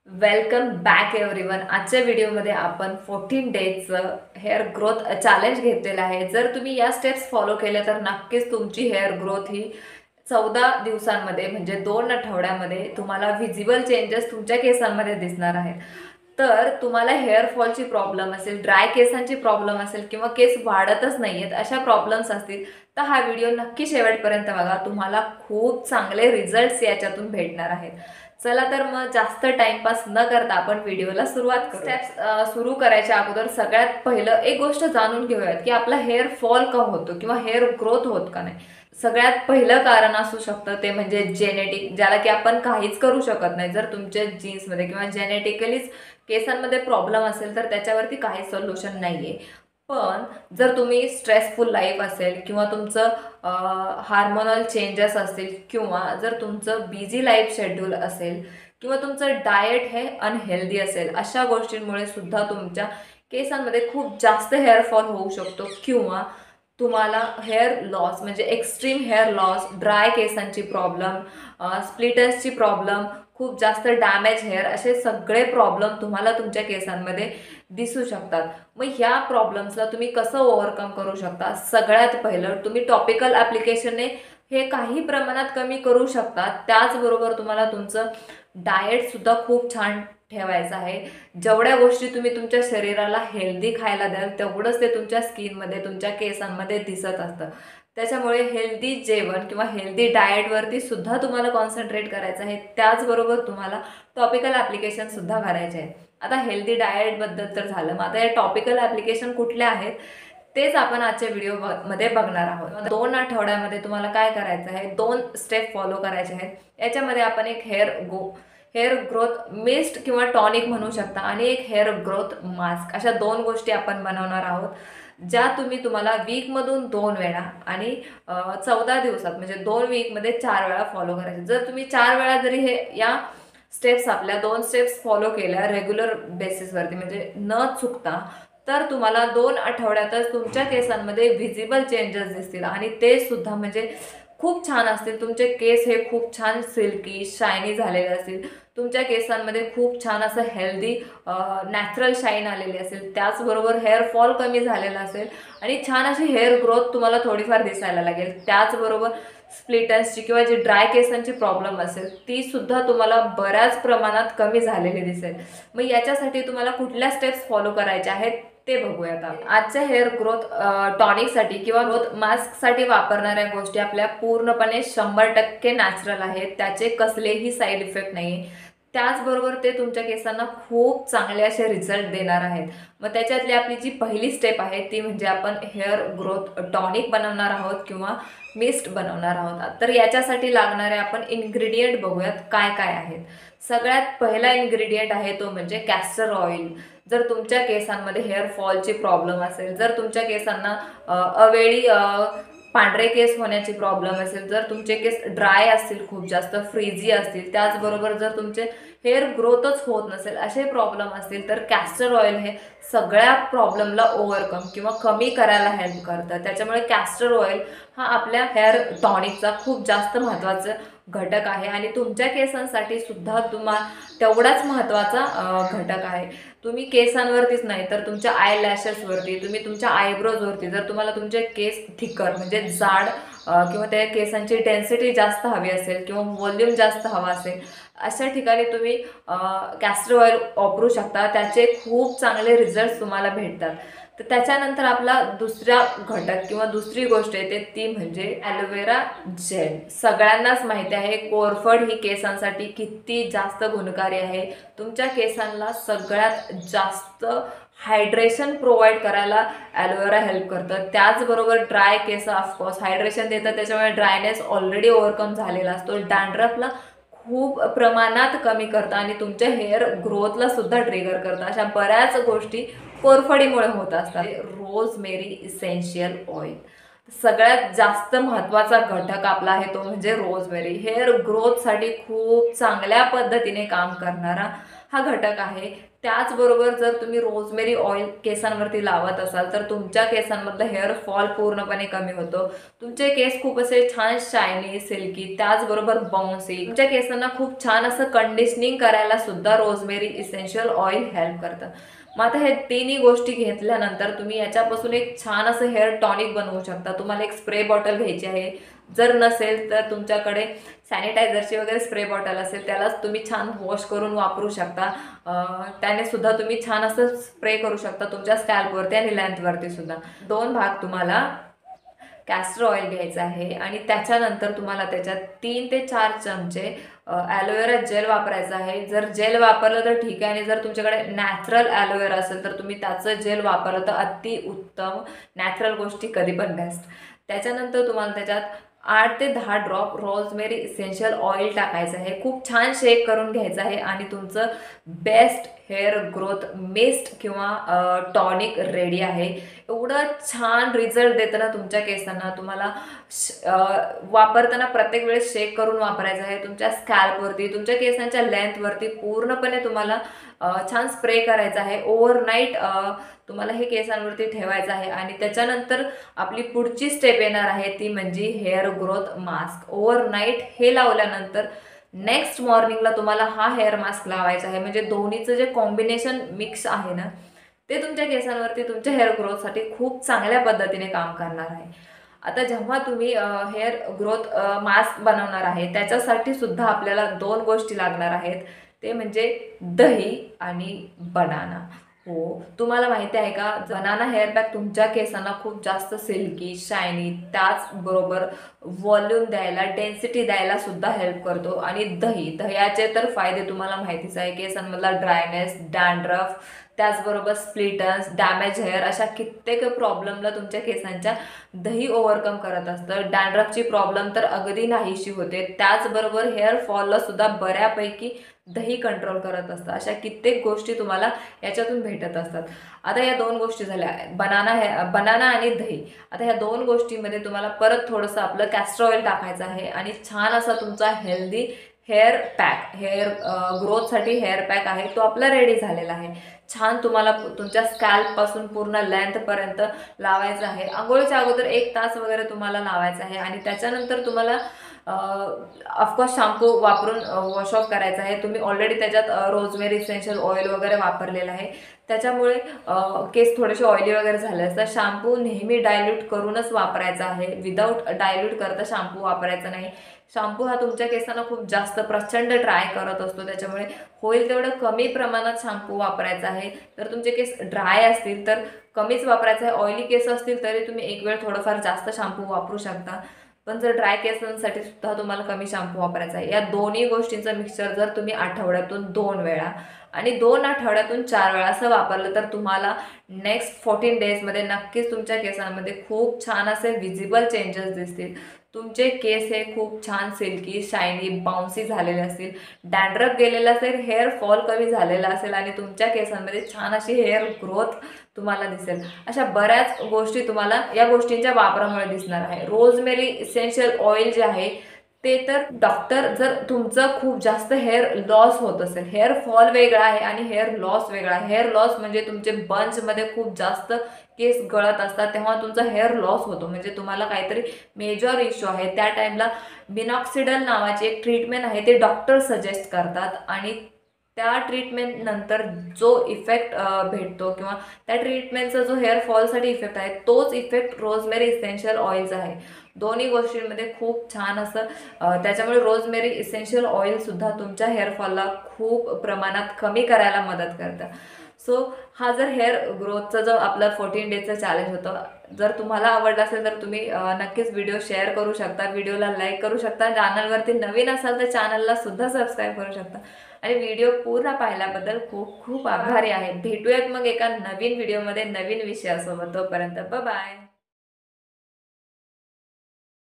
Welcome back everyone. आजच्या व्हिडिओमध्ये आपण 14 डेजचं हेअर ग्रोथ चॅलेंज घेतलेलं आहे. जर तुम्ही या स्टेप्स फॉलो केल्या तर नक्कीच तुमची हेअर ग्रोथ ही 14 दिवसांमध्ये म्हणजे 2 आठवड्यामध्ये तुम्हाला व्हिजिबल चेंजेस तुमच्या केसांमध्ये दिसणार आहेत. तर तुम्हाला हेअर फॉलची प्रॉब्लेम असेल, ड्राय केसांची प्रॉब्लेम असेल किंवा केस वाढतच नाही आहेत अशा प्रॉब्लेम्स असतील तर हा व्हिडिओ नक्की शेवटपर्यंत बघा. तुम्हाला खूप चांगले रिझल्ट्स याच्यातून भेटणार आहेत. चला तर मग जास्त टाइमपास न करता आपण व्हिडिओला सुरुवात करू. स्टेप्स सुरू करायच्या अगोदर सगळ्यात पहिलं एक गोष्ट जाणून घेऊयात की आपला हेअर फॉल का होतो किंवा हेअर ग्रोथ होत का नाही. सगळ्यात पहिलं कारण असू शकतं ते म्हणजे जेनेटिक, ज्याला की आपण काहीच करू शकत नाही. जर तुमच्या जीन्समध्ये किंवा जेनेटिकलीच केसांमध्ये प्रॉब्लेम असेल तर त्याच्यावरती काही सोल्युशन नाहीये. पण जर तुम्ही स्ट्रेसफुल लाईफ असेल किंवा तुमचं हार्मोनल चेंजेस असतील किंवा जर तुमचं बिझी लाईफ शेड्यूल असेल किंवा तुमचं डाएट हे अनहेल्दी असेल, अशा गोष्टींमुळे सुद्धा तुमच्या केसांमध्ये खूप जास्त हेअरफॉल होऊ शकतो किंवा तुम्हाला हेअर लॉस म्हणजे एक्स्ट्रीम हेअर लॉस, ड्राय केसांची प्रॉब्लेम, स्प्लिटन्सची प्रॉब्लेम, खूप जास्त डॅमेज हेअर, असे सगळे प्रॉब्लेम तुम्हाला तुमच्या केसांमध्ये दिसू शकतात. मग ह्या प्रॉब्लेम्सला तुम्ही कसं ओव्हरकम करू शकता? सगळ्यात पहिलं तुम्ही टॉपिकल ॲप्लिकेशनने हे काही प्रमाणात कमी करू शकता. त्याचबरोबर तुम्हाला तुमचं डाएटसुद्धा खूप छान ठेवायचं आहे. जेवढ्या गोष्टी तुम्ही तुमच्या शरीराला हेल्दी खायला द्याल तेवढंच ते तुमच्या स्किनमध्ये, तुमच्या केसांमध्ये दिसत असतं. त्याच्यामुळे हेल्दी जेवण किंवा हेल्दी डाएटवरती सुद्धा तुम्हाला कॉन्सन्ट्रेट करायचं आहे. त्याचबरोबर तुम्हाला टॉपिकल ॲप्लिकेशनसुद्धा करायचे आहेत. आता हेल्दी डाएटबद्दल तर झालं, मग आता या टॉपिकल ॲप्लिकेशन कुठल्या आहेत तेच आपण आजच्या व्हिडिओमध्ये बघणार आहोत. 2 आठवड्यामध्ये तुम्हाला काय करायचं आहे, 2 स्टेप फॉलो करायचे आहेत. याच्यामध्ये आपण एक हेअर ग्रोथ मिस्ट किंवा टॉनिक म्हणू शकता आणि एक हेअर ग्रोथ मास्क, अशा 2 गोष्टी आपण बनवणार आहोत, ज्या तुम्हाला वीकमधून 2 वेळा आणि 14 दिवसात म्हणजे 2 वीकमध्ये 4 वेळा फॉलो करायचे. जर तुम्ही 4 वेळा जरी या स्टेप्स, आपल्या 2 स्टेप्स फॉलो केल्या रेग्युलर बेसिसवरती म्हणजे न चुकता, तर तुम्हाला 2 आठवड्यातच तुमच्या केसांमध्ये व्हिजिबल चेंजेस दिसतील आणि ते सुद्धा म्हणजे खूप छान असतील. तुमचे केस हे खूप छान सिल्की शायनी झालेले असतील. तुमच्या केसांमध्ये खूप छान असं हेल्दी नॅचरल शाईन आलेली असेल. त्याचबरोबर हेअर फॉल कमी झालेला असेल आणि छान अशी हेअर ग्रोथ तुम्हाला थोडीफार दिसायला लागेल. त्याचबरोबर स्प्लिटन्सची किंवा जी ड्राय केसांची प्रॉब्लेम असेल ती सुद्धा तुम्हाला बऱ्याच प्रमाणात कमी झालेली दिसेल. मग याच्यासाठी तुम्हाला कुठल्या स्टेप्स फॉलो करायच्या आहेत ते बघूयात. आजच्या हेअर ग्रोथ टॉनिकसाठी किंवा ग्रोथ मास्कसाठी वापरणाऱ्या गोष्टी आपल्या पूर्णपणे 100% नॅचरल आहेत. त्याचे कसलेही साईड इफेक्ट नाही. त्याचबरोबर ते तुमच्या केसांना खूप चांगले असे रिझल्ट देणार आहेत. मग त्याच्यातली आपली जी पहिली स्टेप आहे ती म्हणजे आपण हेअर ग्रोथ टॉनिक बनवणार आहोत किंवा मिस्ट बनवणार आहोत. तर याच्यासाठी लागणारे आपण इन्ग्रेडियंट बघूयात काय काय आहेत. सगळ्यात पहिला इन्ग्रेडियंट आहे तो म्हणजे कॅस्टर ऑइल. जर तुमच्या केसांमध्ये हेअर फॉलची प्रॉब्लेम असेल, जर तुमच्या केसांना अवेळी पांढरे केस होण्याची प्रॉब्लेम असेल, जर तुमचे केस ड्राय असतील, खूप जास्त फ्रीझी असतील, त्याचबरोबर जर तुमचे हेअर ग्रोथच होत नसेल, असे प्रॉब्लेम असतील, तर कॅस्टर ऑइल हे सगळ्या प्रॉब्लेमला ओव्हरकम किंवा कमी करायला हेल्प करतं. त्याच्यामुळे कॅस्टर ऑइल हा आपल्या हेअर टॉनिकचा खूप जास्त महत्त्वाचा घटक आहे आणि तुमच्या केसांसाठी सुद्धा तेवढाच महत्त्वाचा घटक आहे. तुम्ही केसांवरतीच नाही तर तुमच्या आय लॅशेसवरती, तुम्ही तुमच्या आयब्रोजवरती, जर तुम्हाला तुमचे केस थिकर म्हणजे जाड किंवा त्या केसांची डेन्सिटी जास्त हवी असेल किंवा व्हॉल्यूम जास्त हवा असेल, अशा ठिकाणी तुम्ही कॅस्टर ऑइल वापरू शकता. त्याचे खूप चांगले रिझल्ट्स तुम्हाला भेटतात. तर त्याच्यानंतर आपला दुसरा घटक किंवा दुसरी गोष्ट येते ती म्हणजे ॲलोवेरा जेल. सगळ्यांनाच माहिती आहे कोरफड ही केसांसाठी किती जास्त गुणकारी आहे. तुमच्या केसांना सगळ्यात जास्त हायड्रेशन प्रोव्हाइड करायला ॲलोवेरा हेल्प करतं. त्याचबरोबर ड्राय केस ऑफकोर्स हायड्रेशन देतं, त्याच्यामुळे ड्रायनेस ऑलरेडी ओव्हरकम झालेला असतो. डॅन्ड्रफला खूप प्रमाणात कमी करतं आणि तुमच्या हेअर ग्रोथला सुद्धा ट्रिगर करतं. अशा बऱ्याच गोष्टी कोरफडीमुळे होत असतात. रोजमेरी इसेन्शियल ऑइल सगळ्यात जास्त महत्त्वाचा घटक आपला आहे तो म्हणजे रोजमेरी. हेअर ग्रोथसाठी खूप चांगल्या पद्धतीने काम करणारा हा घटक आहे. त्याचबरोबर जर तुम्ही रोजमेरी ऑइल केसांवरती लावत असाल तर तुमच्या केसांमधलं हेअर फॉल पूर्णपणे कमी होतो. तुमचे केस खूप असे छान शायनी, सिल्की, त्याचबरोबर बाउन्सी, तुमच्या केसांना खूप छान असं कंडिशनिंग करायला सुद्धा रोजमेरी इसेन्शियल ऑइल हेल्प करतं. मग आता हे तिन्ही गोष्टी घेतल्यानंतर तुम्ही याच्यापासून एक छान असं हेअर टॉनिक बनवू शकता. तुम्हाला एक स्प्रे बॉटल घ्यायची आहे. जर नसेल तर तुमच्याकडे सॅनिटायझरची वगैरे स्प्रे बॉटल असेल त्यालाच तुम्ही छान वॉश करून वापरू शकता. त्याने सुद्धा तुम्ही छान असं स्प्रे करू शकता तुमच्या स्कॅल्पवरती आणि लेंथवरती सुद्धा. 2 भाग तुम्हाला कॅस्टर ऑइल घ्यायचं आहे आणि त्याच्यानंतर तुम्हाला त्याच्यात 3 ते 4 चमचे ॲलोवेरा जेल वापरायचं आहे. जर जेल वापरलं तर ठीक आहे आणि जर तुमच्याकडे नॅचरल ॲलोवेरा असेल तर तुम्ही त्याचं जेल वापरलं तर अति उत्तम. नॅचरल गोष्टी कधी पण बेस्ट. त्याच्यानंतर तुम्हाला त्याच्यात 8 ते 10 ड्रॉप रोजमेरी इसेन्शियल ऑइल टाकायचं आहे. खूप छान शेक करून घ्यायचं आहे आणि तुमचं बेस्ट हेअर ग्रोथ मिस्ट किंवा टॉनिक रेडी आहे. एवढं छान रिझल्ट देतं ना तुमच्या केसांना. तुम्हाला वापरताना प्रत्येक वेळेस शेक करून वापरायचं आहे. तुमच्या स्कॅल्पवरती, तुमच्या केसांच्या लेंथवरती पूर्णपणे तुम्हाला छान स्प्रे करायचा आहे. ओव्हरनाईट तुम्हाला हे केसांवरती ठेवायचं आहे आणि त्याच्यानंतर आपली पुढची स्टेप येणार आहे ती म्हणजे हेअर ग्रोथ मास्क. ओव्हरनाईट हे लावल्यानंतर नेक्स्ट मॉर्निंगला तुम्हाला हा हेअर मास्क लावायचा आहे. म्हणजे दोन्हीचं जे कॉम्बिनेशन मिक्स आहे ना ते तुमच्या केसांवरती तुमच्या हेअर ग्रोथसाठी खूप चांगल्या पद्धतीने काम करणार आहे. आता जेव्हा तुम्ही हेअर ग्रोथ मास्क बनवणार आहे त्याच्यासाठी सुद्धा आपल्याला 2 गोष्टी लागणार आहेत. ते म्हणजे दही आणि बनाना. हो, तुम्हाला माहिती आहे का बनाना हेअर पॅक तुमच्या केसांना खूप जास्त सिल्की, शायनी, त्याचबरोबर व्हॉल्यूम द्यायला, डेन्सिटी द्यायला सुद्धा हेल्प करतो. आणि दह्याचे तर फायदे तुम्हाला माहितीच आहे. केसांमधला ड्रायनेस, डॅन्ड्रफ, त्याचबरोबर स्प्लिटन्स, डॅमेज हेअर अशा कित्येक प्रॉब्लेमला तुमच्या केसांच्या दही ओव्हरकम करत असतं. डॅन्ड्रफची प्रॉब्लेम तर अगदी नाहीशी होते. त्याचबरोबर हेअर फॉलला सुद्धा बऱ्यापैकी दही कंट्रोल करत असतं. अशा कित्येक गोष्टी तुम्हाला याच्यातून भेटत असतात. आता या 2 गोष्टी झाल्या, बनाना आणि दही. आता ह्या 2 गोष्टींमध्ये तुम्हाला परत थोडंसं आपलं कॅस्टर ऑइल टाकायचं आहे आणि छान असा तुमचा हेल्दी हेअर पॅक, हेअर ग्रोथसाठी हेअर पॅक आहे तो आपला रेडी झालेला आहे. छान तुम्हाला तुमच्या स्कॅल्पपासून पूर्ण लेंथपर्यंत लावायचं आहे. अंघोळीच्या अगोदर 1 तास वगैरे तुम्हाला लावायचं आहे आणि त्याच्यानंतर तुम्हाला ऑफकोर्स शॅम्पू वापरून वॉश ऑफ करायचा आहे. तुम्ही ऑलरेडी त्याच्यात रोजमेरी इसेन्शियल ऑइल वगैरे वापरलेलं आहे त्याच्यामुळे केस थोडेसे ऑइली वगैरे झाले असतात. शॅम्पू नेहमी डायल्यूट करूनच वापरायचा आहे. विदाऊट डायल्यूट करता शॅम्पू वापरायचा नाही. शॅम्पू हा तुमच्या केसांना खूप जास्त प्रचंड ड्राय करत असतो त्याच्यामुळे होईल तेवढं कमी प्रमाणात शॅम्पू वापरायचा आहे. जर तुमचे केस ड्राय असतील तर कमीच वापरायचा आहे. ऑइली केस असतील तरी तुम्ही एक वेळ थोडंफार जास्त शॅम्पू वापरू शकता. पण जर ड्राय केसांसाठी सुद्धा तुम्हाला कमी शॅम्पू वापरायचा आहे. या दोन्ही गोष्टींचं मिक्सचर जर तुम्ही आठवड्यातून 2 वेळा आणि 2 आठवड्यातून 4 वेळा असं वापरलं तर तुम्हाला नेक्स्ट 14 डेजमध्ये नक्कीच तुमच्या केसांमध्ये खूप छान असे विजिबल चेंजेस दिसतील. तुमचे केस हे खूप छान सिल्की, शायनी, बाउन्सी झालेले असतील. डॅन्ड्रफ गेलेला असेल, हेअर फॉल कमी झालेला असेल आणि तुमच्या केसांमध्ये छान अशी हेअर ग्रोथ तुम्हाला दिसेल. अशा बऱ्याच गोष्टी तुम्हाला या गोष्टींच्या वापरामुळे दिसणार आहे. रोजमेरी इसेन्शियल ऑइल जे आहे ते तर डॉक्टर, जर तुमचं खूप जास्त हेअर लॉस होत असेल, हेअर फॉल वेगळा आहे आणि हेअर लॉस वेगळा आहे. हेअर लॉस म्हणजे तुमचे बंचमध्ये खूप जास्त केस गळत असतात तेव्हा तुमचा हेअर लॉस होतो. म्हणजे तुम्हाला काहीतरी मेजर इश्यू आहे त्या टाईमला मिनॉक्सिडल नावाची एक ट्रीटमेंट आहे ते डॉक्टर सजेस्ट करतात आणि त्या ट्रीटमेंट नंतर जो इफेक्ट भेटतो किंवा त्या ट्रीटमेंटचा जो हेअर फॉलसाठी इफेक्ट आहे तोच इफेक्ट रोजमेरी इसेन्शियल ऑइलचा आहे. दोन्ही गोष्टींमध्ये खूप छान असं त्याच्यामुळे रोजमेरी इसेन्शियल ऑइलसुद्धा तुमच्या हेअरफॉलला खूप प्रमाणात कमी करायला मदत करतं. सो हा जर हेअर ग्रोथचा जो आपला 14 डेजचा चॅलेंज होतं, जर तुम्हाला आवडला असेल तर तुम्ही नक्कीच व्हिडिओ शेअर करू शकता, व्हिडिओला लाईक करू शकता. चॅनलवरती नवीन असाल तर चॅनलला सुद्धा सबस्क्राईब करू शकता आणि व्हिडिओ पूर्ण पाहिल्याबद्दल खूप खूप आभारी आहे. भेटूयात मग एका नवीन व्हिडिओमध्ये नवीन विषयासोबत. तोपर्यंत बाय.